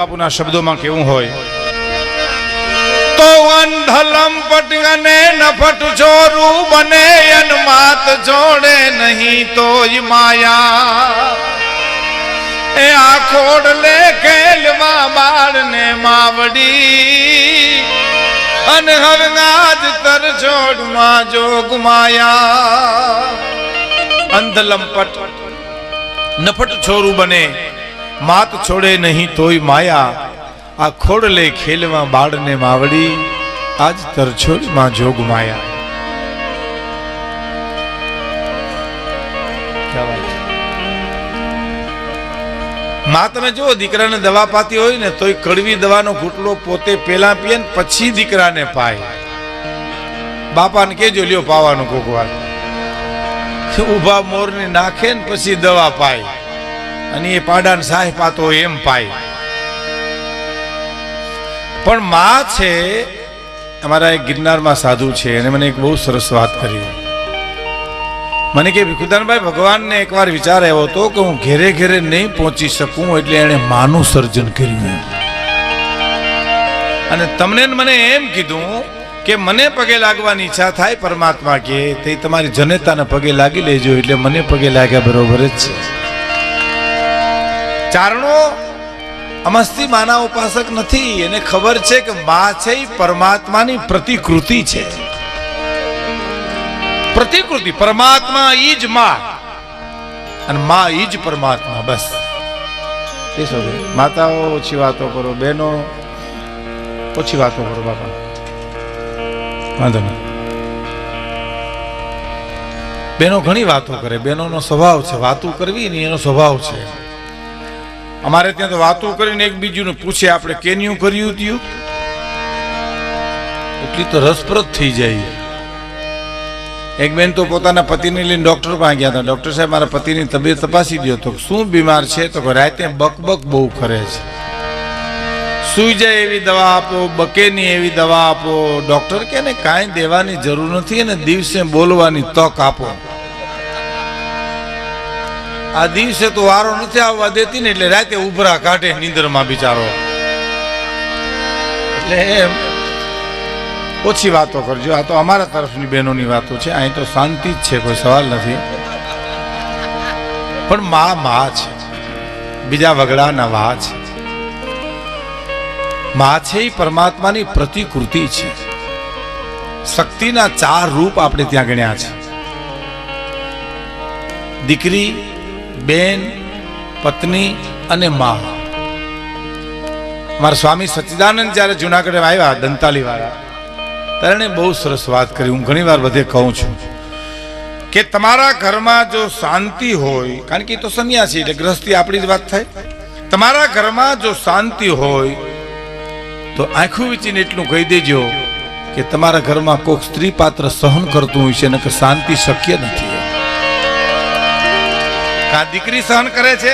બાપુના શબ્દોમાં કેવું હોય તો અંધલમ પટગને નફટ ચોરું બને અન માત જોડે નહીં તોય માયા એ આખોડ લે કેલવા બાળને માવડી અન હરનાદ તર જોડમાં જોગ માયા અંધલમ પટ નફટ છોરું બને માત છોડે નહીં તોય માયા આ ખોડલે ખેલવા બાળને માવડી આજ તરછોડમાં જોગ માયા માં તમે જો દીકરાને દવા પાતી હોય ને તોય કડવી દવાનો ઘૂંટલો પોતે પેલા પીએ ને પછી દીકરાને પાય બાપાને કેજો લ્યો પાવાનું કોકવાર ઉભા મોરને નાખે ને પછી દવા પાય અને એ પાડાને સાહ પાતો એમ પાય પણ માં છે અમારા એક ગિરનારમાં સાધુ છે અને મને એક બહુ સરસ વાત કરી મને કે ભીખુદાનભાઈ ભગવાનને એકવાર વિચાર આવ્યો હતો કે હું ઘેરે ઘેરે નહીં પહોંચી શકું એટલે એણે માનું સર્જન કર્યું અને તમને મને એમ કીધું કે મને પગે લાગવાની ઈચ્છા થાય પરમાત્મા કે તે તમારી જનતાને પગે લાગી લેજો એટલે મને પગે લાગ્યા બરોબર જ છે ચારણો અમસ્તી માના ઉપાસક નથી એને ખબર છે કે માં છે એ પરમાત્માની પ્રતિકૃતિ છે પ્રતિકૃતિ પરમાત્મા ઈ જ માં અને માં ઈ જ પરમાત્મા બસ માતાઓ ઓછી વાતો કરો બહેનો ઓછી વાતો કરો બાપા વાંધો નહીં બહેનો ઘણી વાતો કરે બહેનોનો સ્વભાવ છે વાતો કરવી ને એનો સ્વભાવ છે અમારે ત્યાં તો વાતો કરીને એક બીજું પૂછે આપણે કેન્યું કર્યું ત્યું એટલી તો રસપ્રદ થઈ જાય એક બેન તો પોતાના પતિને લઈને ડોક્ટર પાસે ગયા હતા ડોક્ટર સાહેબ મારા પતિની તબિયત તપાસી દો તો શું બીમાર છે તો રાતે બકબક બહુ કરે છે સુઈ જાય એવી દવા આપો બકે નહીં એવી દવા આપો ડોક્ટર કે ને કાંઈ દેવાની જરૂર નથી અને દિવસે બોલવાની તક આપો આ દિવસે તો વારો નથી આવવા દેતી ને એટલે રાતે ઉભરા કાઢે નીંદરમાં બિચારો એટલે ઓછી વાતો કરજો આ તો અમારા તરફની બહેનોની વાતો છે અહીં તો શાંતિ જ છે કોઈ સવાલ નથી પણ માં છે બીજા વગડાના વા છે માં છે એ પરમાત્માની પ્રતિકૃતિ છે શક્તિના 4 રૂપ આપણે ત્યાં ગણ્યા છે દીકરી બેન પત્ની અને માં મારા સ્વામી સચ્ચિદાનંદ જ્યારે જુનાગઢ આવ્યા દંતાલી વાળા ત્યારે બહુ સરસ વાત કરી હું ઘણી વાર બધે કહું છું કે તમારા ઘરમાં જો શાંતિ હોય કારણ કે તો સંન્યાસી એટલે ગ્રસ્તી આપણી જ વાત થાય તમારા ઘરમાં જો શાંતિ હોય તો આંખું વીચીને એટલું કહી દેજો કે તમારા ઘરમાં કોઈક સ્ત્રી પાત્ર સહન કરતું હોય છે નકર શાંતિ શક્ય નથી કા દીકરી સહન કરે છે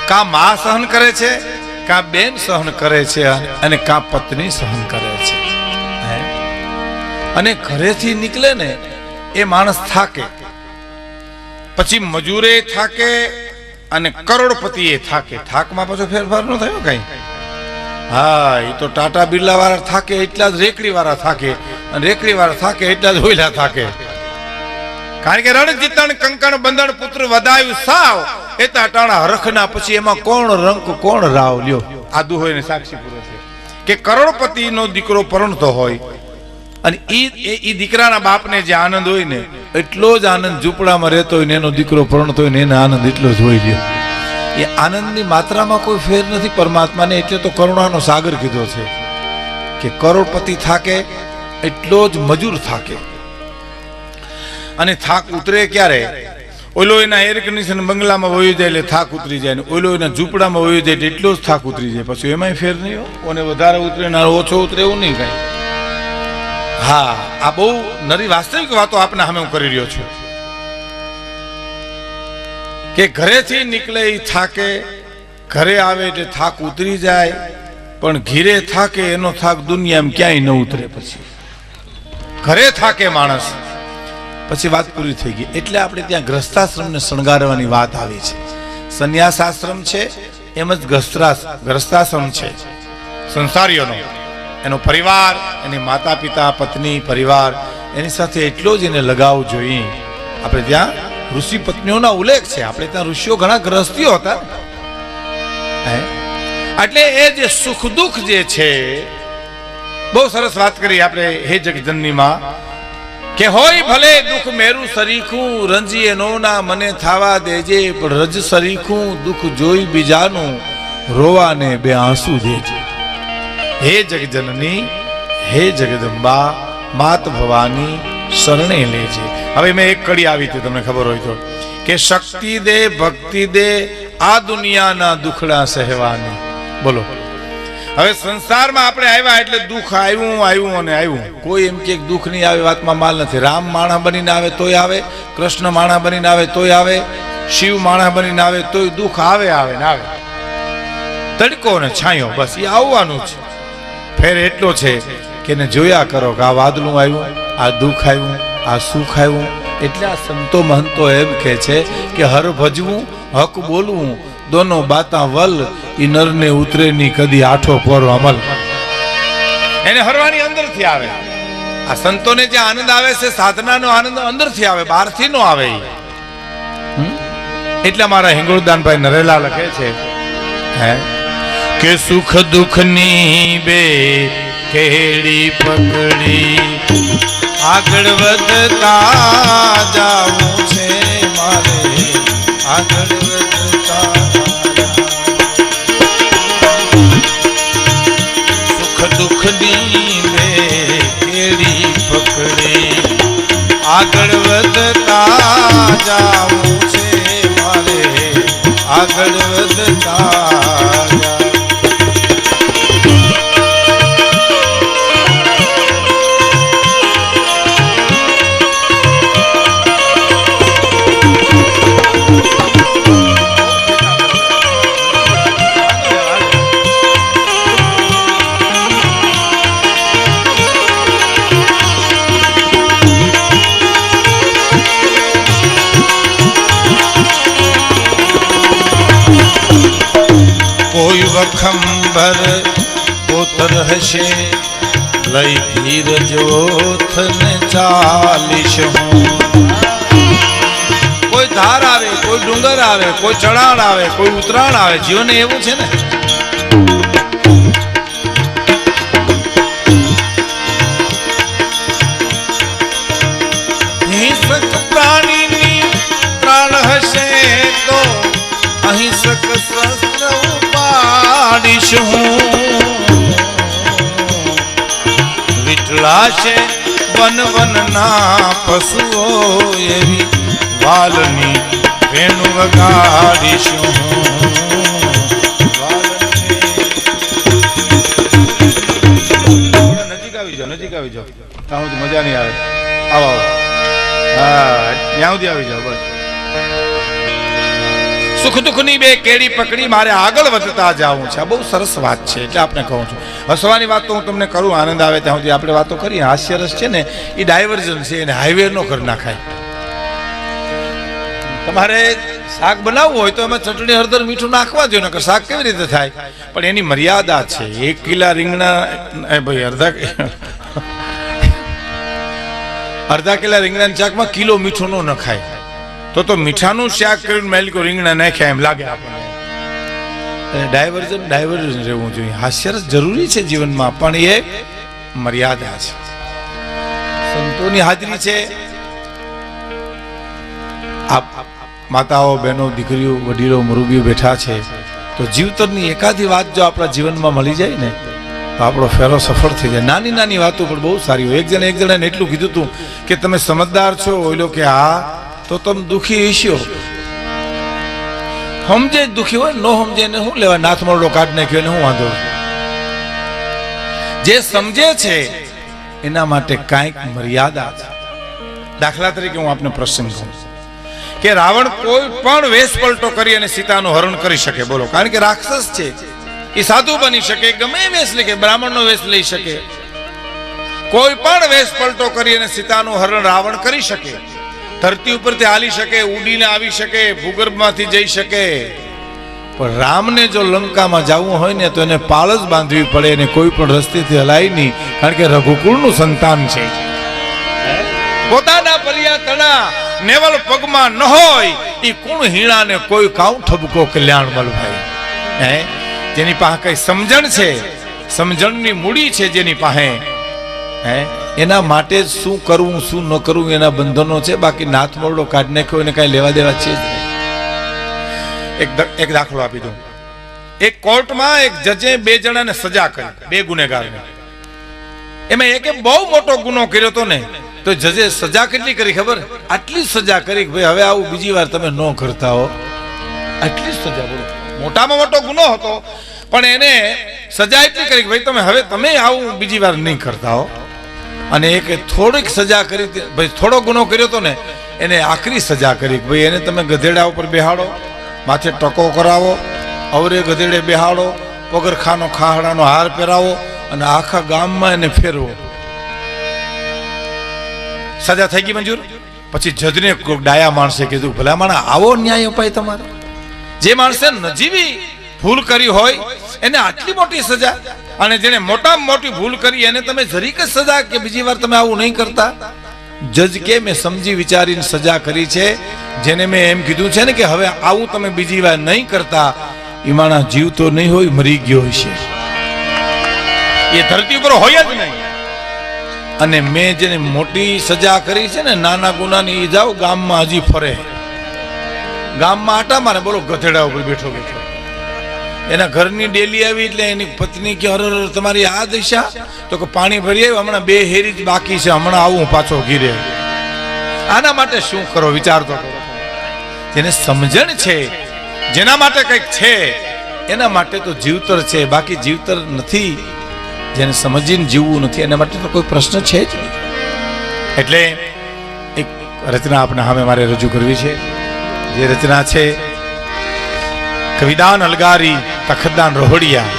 કા માં સહન કરે છે કા બેન સહન કરે છે અને કા પત્ની સહન કરે છે અને ઘરેથી નીકળે ને એ માણસ થાકે પછી મજૂરે થાકે અને કરોડપતિ એ થાકે થાકમાં પાછો ફેરફાર ન થયો કઈ હા એ તો ટાટા બિરલા વાળા થાકે એટલા જ રેકડી વાળા થાકે અને રેકડી વાળા થાકે એટલા જ હોયલા થાકે કારણ કે રણજીતણ કંકણ બંધણ પુત્ર વધાયું સાવ એતા ટાણા હરખના પછી એમાં કોણ રંક કોણ રાવ લ્યો આદુ હોય ને સાક્ષી પૂરો છે કે કરોડપતિ નો દીકરો પરણતો હોય અને ઈ દીકરાના બાપને જે આનંદ હોય ને એટલો જ આનંદ ઝૂંપડામાં રહેતો હોય ને એનો દીકરો પરણતો હોય ને એને આનંદ એટલો જ હોય લ્યો એ આનંદની માત્રામાં કોઈ ફેર નથી પરમાત્માને એટલે તો કરુણાનો સાગર કીધો છે કે કરોડપતિ થાકે એટલો જ મજૂર થાકે અને થાક ઉતરે ક્યારે ઓલો એના એર કન્ડિશન બંગલામાં વયો જાય એટલે થાક ઉતરી જાય ને ઓલો એના ઝૂંપડામાં વયો જાય એટલો જ થાક ઉતરી જાય પછી એમાંય ફેર નહીં ઓને વધારે ઉતરે ને ઓછો ઉતરે એવું નહીં કઈ હા આ બહુ નરી વાસ્તવિક વાતો આપને સામે હું કરી રહ્યો છું કે ઘરેથી નીકળે એ થાકે ઘરે આવે એટલે થાક ઉતરી જાય પણ ઘીરે થાકે એનો થાક દુનિયામાં ક્યાંય ન ઉતરે પછી ઘરે થાકે માણસ પછી વાત પૂરી થઈ ગઈ એટલે આપણે ત્યાં ગ્રસ્તાશ્રમને શણગારવાની વાત આવી છે સંન્યાસ આશ્રમ છે એમ જ ગ્રસ્તાશ્રમ છે સંસારીઓનો, એનો પરિવાર, એની માતા પિતા, પત્ની, પરિવાર, એની સાથે એટલો જ એને લગાવ જોઈએ. આપણે ત્યાં ઋષિ પત્નીઓના ઉલ્લેખ છે. આપણે ત્યાં ઋષિઓ ઘણા ગ્રસ્તીઓ હતા. એટલે એ જે સુખ દુઃખ જે છે, બહુ સરસ વાત કરી આપણે હે જગજનની માં કે હોય ભલે દુઃખ મેરું સરીખું, રંજી એનો ના મને થાવા દેજે, પણ રજ સરીખું દુઃખ જોઈ બીજાનું, રોવાને બે આંસુ દેજે. હે જગજનની, હે જગદંબા, માત ભવાની શરણે લેજે. હવે મેં એક કડી આવી હતી, તમને ખબર હોય તો, કે શક્તિ દે, ભક્તિ દે, આ દુનિયાના દુખડા સહેવાની. બોલો, હવે સંસારમાં આપણે આવ્યા એટલે દુઃખ આવ્યું અને આવ્યું. કોઈ એમ કે દુઃખ નહીં આવે વાતમાં માલ નથી. રામ માણસ બનીને આવે તોય આવે, કૃષ્ણ માણસ બનીને આવે તોય આવે, શિવ માણસ બનીને આવે તોય દુઃખ આવે ને આવે. તડકો ને છાંયો, બસ એ આવવાનું છે. ફેર એટલો છે કે એને જોયા કરો કે આ વાદળું આવ્યું, આ દુઃખ આવ્યું, આ સુખ આવ્યું. એટલે આ સંતો મહંતો એમ કે છે કે હર ભજવું, હક બોલવું, દોનો બાતા વલ, ઈ નરને ઉતરે ની કદી આઠો પોરો અમલ. એને હરવાની અંદરથી આવે. આ સંતોને જે આનંદ આવે છે, સાધનાનો આનંદ અંદરથી આવે, બહારથી નો આવે. એટલે મારા હિંગળદાનભાઈ નરેલા લખે છે કે સુખ દુઃખ ની બે કેડી પકડી, આગળ વધતા જાવું છે મારે, આગળ વધતા. સુખ દુઃખ ની બે કેડી પકડી, આગળ વધતા જાવું છે મારે, આગળ વધતા. કોઈ વખંબર પોતર હશે, લઈ ધીરજ ઓથને ચાલીશ હું. કોઈ ધાર આવે, કોઈ ડુંગર આવે, કોઈ ચઢાણ આવે, કોઈ ઉતરાણ આવે. જીવન એવું છે ને. હિંસક પ્રાણીની પ્રાણ હશે તો અહિંસક શસ્ત્ર ઉપાડીશ હું. વિટળાશે વન વનના પશુઓ એવી, વાલની વેણુ વગાડીશ હું. નજીક આવી જાઓ, નજીક આવી જાઓ. ત્યાં સુધી મજા નહીં આવે. આવો આવો, હા ત્યાં સુધી આવી જાઓ. બસ સુખ દુઃખની બે કેડી પકડી મારે આગળ વધતા જાવું છે. આ બહુ સરસ વાત છે. એટલે આપણે કહું છું, હસવાની વાત તો હું તમને કરું, આનંદ આવે ત્યાં સુધી આપણે વાતો કરીએ. હાસ્યરસ છે ને એ ડાયવર્ઝન છે, એને હાઈવે નો કરી નાખાય. તમારે શાક બનાવવું હોય તો એમાં ચટણી, હળદર, મીઠું નાખવા જોઈએ, નકર શાક કેવી રીતે થાય? પણ એની મર્યાદા છે. 1 કિલા રીંગણા, ભાઈ અડધા કિલા રીંગણાના શાકમાં કિલો મીઠું ન નખાય. તો મીઠાનું શાક કરીને મેલિકો રીંગણા નાખ્યા એમ લાગે આપણને. ડાયવર્ઝન રહેવું જોઈએ. હાસ્યરસ જરૂરી છે જીવનમાં, પણ એ મર્યાદા છે. સંતોની હાજરી છે. માતાઓ, બહેનો, દીકરીઓ, વડીલો, મુરબીઓ બેઠા છે, તો જીવતરની એકાદી વાત જો આપણા જીવનમાં મળી જાય ને તો આપણો ફેરો સફળ થઈ જાય. નાની નાની વાતો પણ બહુ સારી હોય. એક જણાને એટલું કીધું હતું કે તમે સમજદાર છો. ઓઈલો કે હા, તો તમે દુખી હશો. સમજે દુખી હોય, નો સમજે ને શું લેવા, નાથ મોરડો કાઢ નાખ્યો ને શું વાંધો. જે સમજે છે એના માટે કાંઈક મર્યાદા છે. દાખલા તરીકે હું આપને પ્રસંગ કહું કે રાવણ કોઈ પણ વેશ પલટો કરી અને સીતાનું હરણ કરી શકે. બોલો, કારણ કે રાક્ષસ છે. એ સાધુ બની શકે, ગમે વેશ લે, બ્રાહ્મણનો વેશ લઈ શકે. કોઈ પણ વેશ પલટો કરી અને સીતાનું હરણ રાવણ કરી શકે. ધરતી ઉપરથી હાલી શકે, ઉડીને આવી શકે, ભૂગર્ભમાંથી જઈ શકે. પણ રામને જો લંકામાં જવું હોય ને તો એને પાળ જ બાંધવી પડે, અને કોઈ પણ રસ્તેથી હલાય નહીં, કારણ કે રઘુકુળનું સંતાન છે. પોતાના પર્યા તણા નેવલ પગમાં ન હોય એ કુણ હીણા ને કોઈ કાઉ ઠબકો કલ્યાણ મલભાઈ. જેની પાસે કઈ સમજણ છે, સમજણની મૂડી છે જેની પાસે, એના માટે શું કરવું શું ન કરવું એના બંધનો છે. બાકી નાથ મોરડો કાઢી નાખ્યો એને કઈ લેવા દેવા છે જ નહીં. એક દાખલો આપી દઉં. એક કોર્ટમાં એક જજે બે જણાને સજા કરી, બે ગુનેગારને. એમાં એકે બહુ મોટો ગુનો કર્યો હતો ને, તો જજે સજા કેટલી કરી ખબર? આટલી સજા કરી કે ભાઈ હવે આવું બીજી વાર તમે ન કરતા હો. આટલી સજા, બોલો, મોટામાં મોટો ગુનો હતો પણ એને સજા એટલી કરી કે ભાઈ તમે હવે તમે આવું બીજી વાર નહીં કરતા હો. અને એક થોડીક સજા કરી, ભાઈ થોડો ગુનો કર્યો હતો ને એને આખરી સજા કરી કે ભાઈ એને તમે ગધેડા ઉપર બેહાડો, માથે ટકો કરાવો, અવરે ગધેડે બેહાડો, પગરખાનો ખાહડાનો હાર પહેરાવો અને આખા ગામમાં એને ફેરવો. સજા થઈ ગઈ મંજૂર. પછી જજને કોઈ ડાયા માણસે કીધું ભલા માણા આવો ન્યાય અપાય તમારે? જે માણસે નજીવી ભૂલ કરી હોય એને આટલી મોટી સજા, અને જેને મોટામાં મોટી ભૂલ કરી એને તમે જરીક જ સજા કે બીજી વાર તમે આવું નહીં કરતા? જજ કે મેં સમજી વિચારીને સજા કરી છે. જેને મેં એમ કીધું છે ને કે હવે આવું તમે બીજી વાર નહીં કરતા, એ માણસ જીવ તો નહીં હોય, મરી ગયો હશે, એ ધરતી ઉપર હોય જ નહીં. અને મેં જેને મોટી સજા કરી છે ને નાના ગુનાની, એ જાઓ ગામમાં હજી ફરે, ગામમાં આટા મારે, બોલો, ગધેડા ઉપર બેઠો બેઠો. એના ઘરની ડેલી આવી એટલે એની પત્ની કે અરે તમારી આ દિશા, તો કે પાણી ભરી આવ્યું, હમણાં બે હેરી જ બાકી છે, હમણાં આવું પાછો ઘીરે. આના માટે શું કરો વિચાર તો કરો. જેને સમજણ છે, જેના માટે કંઈક છે, એના માટે તો જીવતર છે. બાકી જીવતર નથી, જેને સમજીને જીવવું નથી એના માટે તો કોઈ પ્રશ્ન છે જ નહીં. એટલે એક રચના આપણે સામે મારે રજૂ કરવી છે. જે રચના છે કવિદાન અલગારી તખતદાન રોહડિયા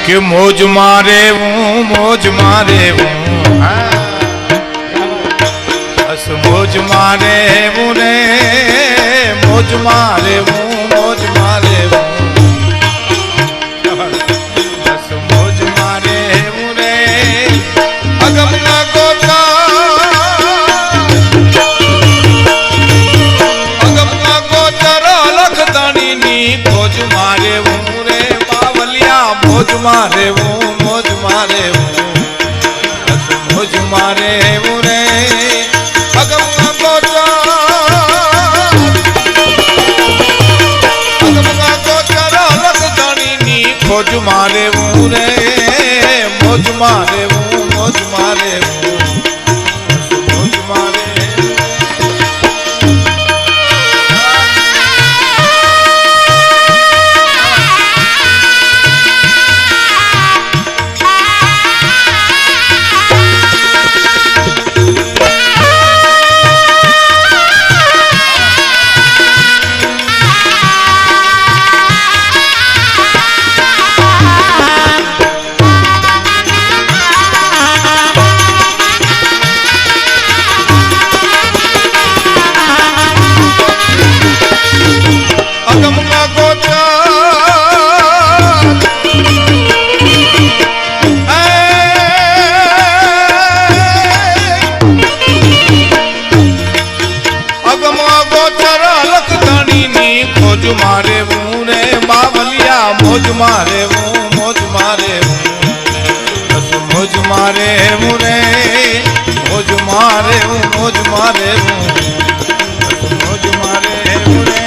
કે મોજ મારે હું, મોજ મારે હું, બસ મોજ મારે હું રે, મોજ મારે હું, મોજ મારે હું, બસ મોજ મારે હું રે. અગમના ગોતા, અગમના ગોચર લખતાણીની મોજ મારે હું રે, બાવલિયા મોજ મારે હું, મોજ મારે હું, બસ મોજ મારે હું રે. અગમના ગોચર, અગમના ગોચર લખતાણીની મોજ મારે હું રે, મોજ મારે હું, મોજ મારે હું, મોજ મારે. મોજ મારે હું રે, બાવલિયા મોજ મારે હું, મોજ મારે હું, બસ મોજ મારે હું રે, મોજ મારે હું, મોજ મારે હું, બસ મોજ મારે હું રે.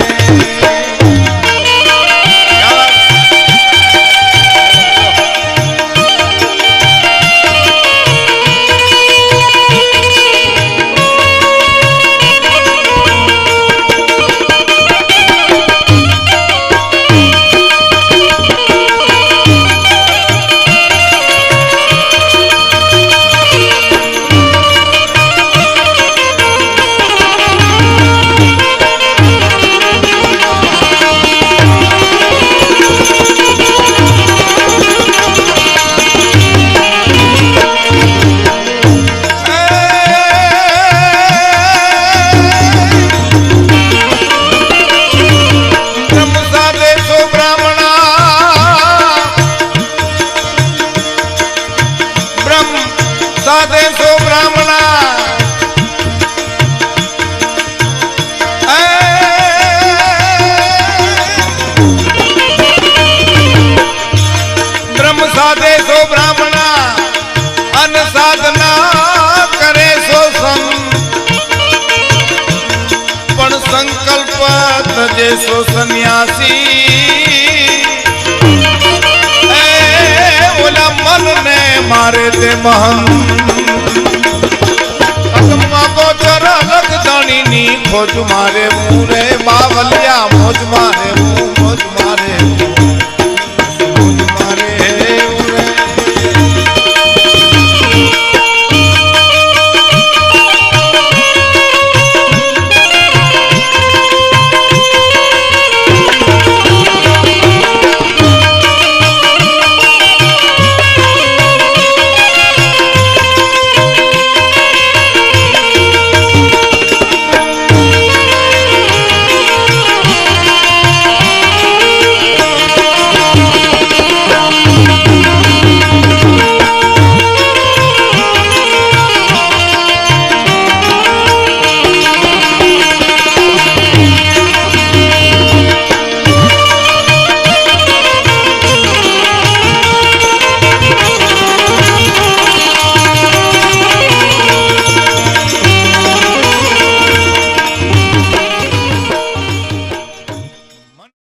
संकल्प तजे सो सन्यासी ओला मन ने मारे ते महन अगमा गोचर लखदानी नी खोज मारे मुरे बावलिया मोज मारे मुंह मोज मारे